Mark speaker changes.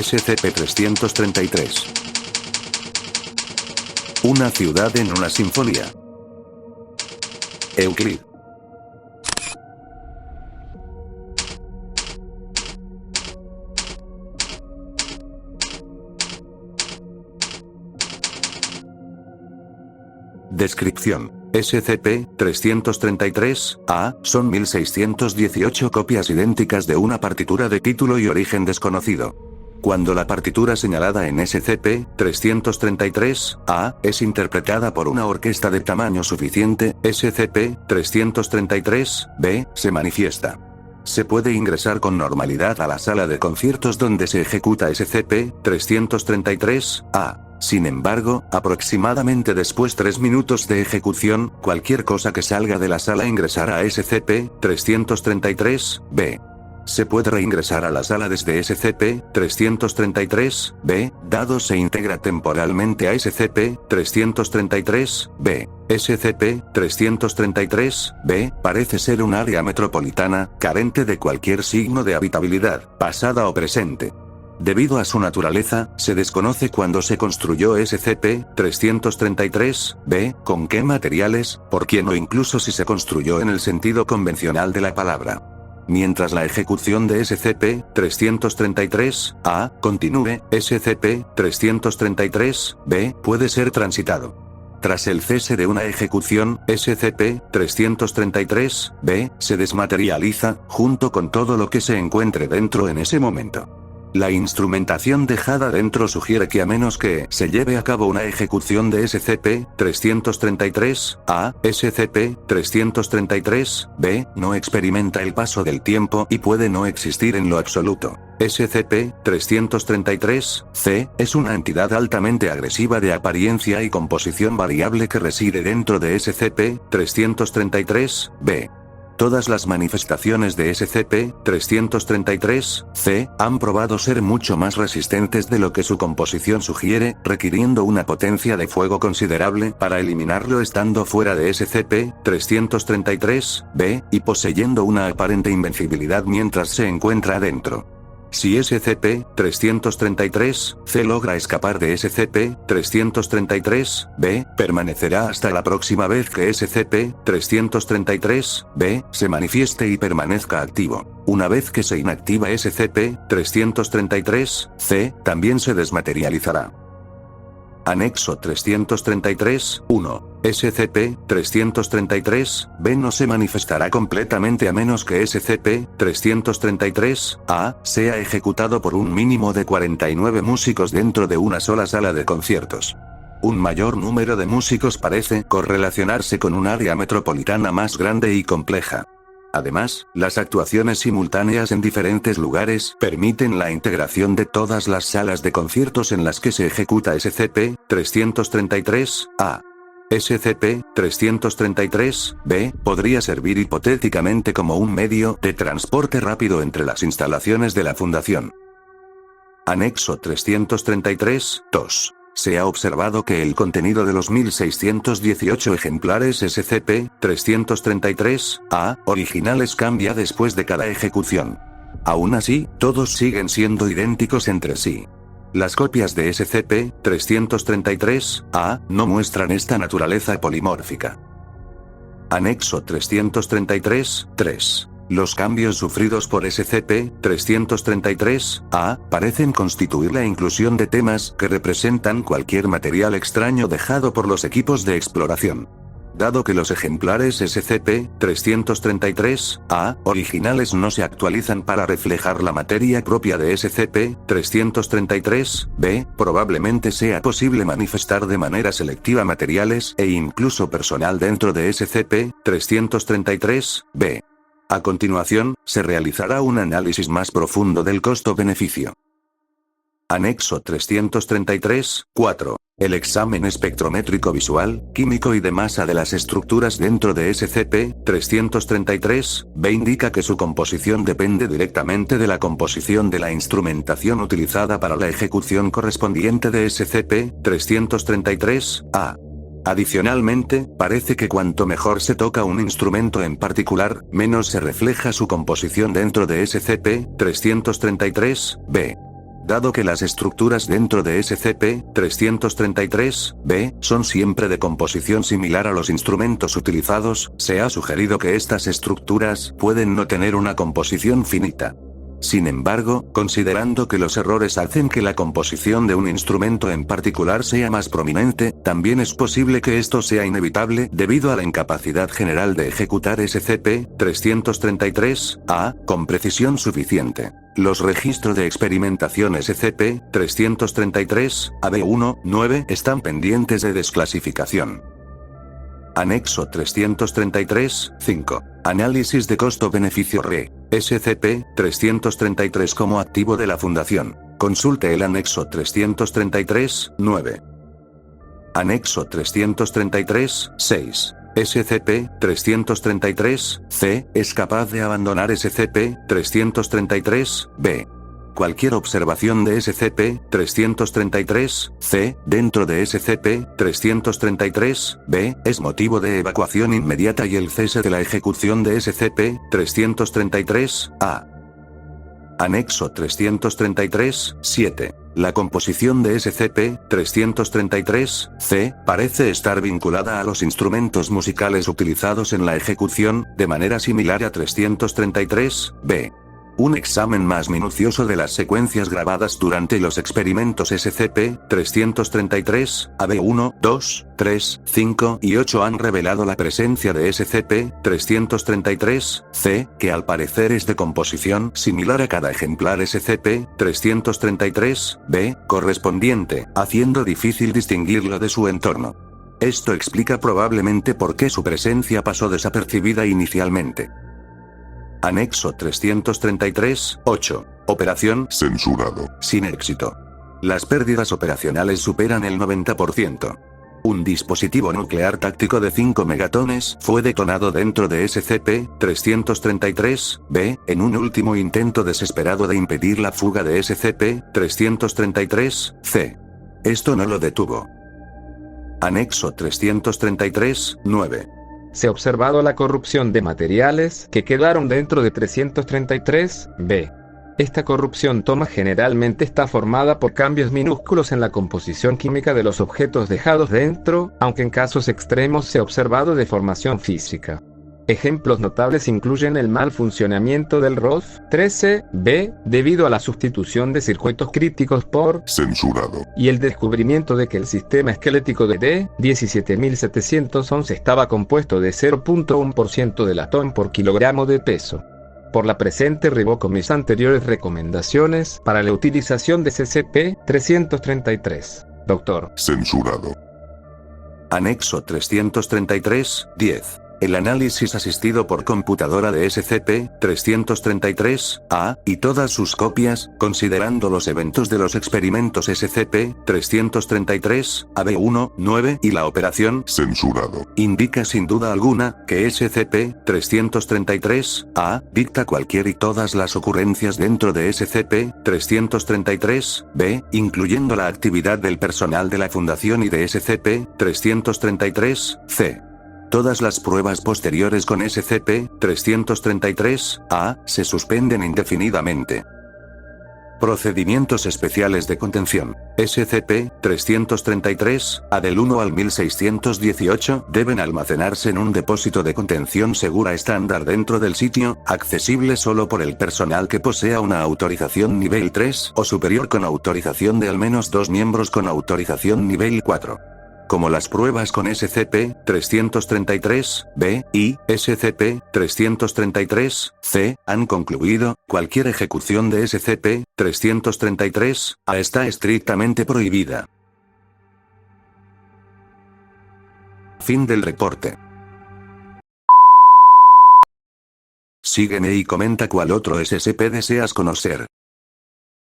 Speaker 1: SCP-333. Una ciudad en una sinfonía. Euclid. Descripción. SCP-333-A son 1618 copias idénticas de una partitura de título y origen desconocido. Cuando la partitura señalada en SCP-333-A es interpretada por una orquesta de tamaño suficiente, SCP-333-B se manifiesta. Se puede ingresar con normalidad a la sala de conciertos donde se ejecuta SCP-333-A. Sin embargo, aproximadamente después 3 minutos de ejecución, cualquier cosa que salga de la sala ingresará a SCP-333-B. Se puede reingresar a la sala desde SCP-333-B, dado se integra temporalmente a SCP-333-B. SCP-333-B parece ser un área metropolitana, carente de cualquier signo de habitabilidad, pasada o presente. Debido a su naturaleza, se desconoce cuándo se construyó SCP-333-B, con qué materiales, por quién o incluso si se construyó en el sentido convencional de la palabra. Mientras la ejecución de SCP-333-A continúe, SCP-333-B puede ser transitado. Tras el cese de una ejecución, SCP-333-B se desmaterializa, junto con todo lo que se encuentre dentro en ese momento. La instrumentación dejada dentro sugiere que a menos que se lleve a cabo una ejecución de SCP-333-A, SCP-333-B no experimenta el paso del tiempo y puede no existir en lo absoluto. SCP-333-C es una entidad altamente agresiva de apariencia y composición variable que reside dentro de SCP-333-B. Todas las manifestaciones de SCP-333-C han probado ser mucho más resistentes de lo que su composición sugiere, requiriendo una potencia de fuego considerable para eliminarlo estando fuera de SCP-333-B, y poseyendo una aparente invencibilidad mientras se encuentra dentro. Si SCP-333-C logra escapar de SCP-333-B, permanecerá hasta la próxima vez que SCP-333-B se manifieste y permanezca activo. Una vez que se inactiva SCP-333-C, también se desmaterializará. Anexo 333-1. SCP-333-B no se manifestará completamente a menos que SCP-333-A sea ejecutado por un mínimo de 49 músicos dentro de una sola sala de conciertos. Un mayor número de músicos parece correlacionarse con un área metropolitana más grande y compleja. Además, las actuaciones simultáneas en diferentes lugares permiten la integración de todas las salas de conciertos en las que se ejecuta SCP-333-A. SCP-333-B podría servir hipotéticamente como un medio de transporte rápido entre las instalaciones de la Fundación. Anexo 333-2. Se ha observado que el contenido de los 1618 ejemplares SCP-333-A originales cambia después de cada ejecución. Aún así, todos siguen siendo idénticos entre sí. Las copias de SCP-333-A no muestran esta naturaleza polimórfica. Anexo 333-3. Los cambios sufridos por SCP-333-A parecen constituir la inclusión de temas que representan cualquier material extraño dejado por los equipos de exploración. Dado que los ejemplares SCP-333-A originales no se actualizan para reflejar la materia propia de SCP-333-B, probablemente sea posible manifestar de manera selectiva materiales e incluso personal dentro de SCP-333-B. A continuación, se realizará un análisis más profundo del costo-beneficio. Anexo 333-4. El examen espectrométrico visual, químico y de masa de las estructuras dentro de SCP-333-B indica que su composición depende directamente de la composición de la instrumentación utilizada para la ejecución correspondiente de SCP-333-A. Adicionalmente, parece que cuanto mejor se toca un instrumento en particular, menos se refleja su composición dentro de SCP-333-B. Dado que las estructuras dentro de SCP-333-B son siempre de composición similar a los instrumentos utilizados, se ha sugerido que estas estructuras pueden no tener una composición finita. Sin embargo, considerando que los errores hacen que la composición de un instrumento en particular sea más prominente, también es posible que esto sea inevitable debido a la incapacidad general de ejecutar SCP-333-A con precisión suficiente. Los registros de experimentación SCP-333-AB1-9 están pendientes de desclasificación. Anexo 333-5. Análisis de costo-beneficio RE. SCP-333 como activo de la Fundación. Consulte el anexo 333-9. Anexo 333-6. SCP-333-C es capaz de abandonar SCP-333-B. Cualquier observación de SCP-333-C dentro de SCP-333-B es motivo de evacuación inmediata y el cese de la ejecución de SCP-333-A. Anexo 333-7. La composición de SCP-333-C parece estar vinculada a los instrumentos musicales utilizados en la ejecución, de manera similar a 333-B. Un examen más minucioso de las secuencias grabadas durante los experimentos SCP-333, AB1, 2, 3, 5 y 8 han revelado la presencia de SCP-333-C, que al parecer es de composición similar a cada ejemplar SCP-333-B correspondiente, haciendo difícil distinguirlo de su entorno. Esto explica probablemente por qué su presencia pasó desapercibida inicialmente. Anexo 333-8. Operación
Speaker 2: Censurado.
Speaker 1: sin éxito. Las pérdidas operacionales superan el 90%. Un dispositivo nuclear táctico de 5 megatones fue detonado dentro de SCP-333-B en un último intento desesperado de impedir la fuga de SCP-333-C. Esto no lo detuvo. Anexo 333-9.
Speaker 3: Se ha observado la corrupción de materiales que quedaron dentro de 333-B. Esta corrupción generalmente está formada por cambios minúsculos en la composición química de los objetos dejados dentro, aunque en casos extremos se ha observado deformación física. Ejemplos notables incluyen el mal funcionamiento del ROV-13-B debido a la sustitución de circuitos críticos por
Speaker 2: Censurado.
Speaker 3: y el descubrimiento de que el sistema esquelético de D-17711 estaba compuesto de 0.1% de latón por kilogramo de peso. Por la presente revoco mis anteriores recomendaciones para la utilización de SCP-333. Doctor.
Speaker 2: Censurado.
Speaker 1: Anexo 333-10. El análisis asistido por computadora de SCP-333-A, y todas sus copias, considerando los eventos de los experimentos SCP-333-AB1-9 y la operación
Speaker 2: Censurado.
Speaker 1: indica sin duda alguna que SCP-333-A dicta cualquier y todas las ocurrencias dentro de SCP-333-B, incluyendo la actividad del personal de la Fundación y de SCP-333-C. Todas las pruebas posteriores con SCP-333-A se suspenden indefinidamente. Procedimientos especiales de contención. SCP-333-A del 1 al 1618 deben almacenarse en un depósito de contención segura estándar dentro del sitio, accesible solo por el personal que posea una autorización nivel 3 o superior con autorización de al menos 2 miembros con autorización nivel 4. Como las pruebas con SCP-333-B y SCP-333-C han concluido, cualquier ejecución de SCP-333-A está estrictamente prohibida. Fin del reporte. Sígueme y comenta cuál otro SCP deseas conocer.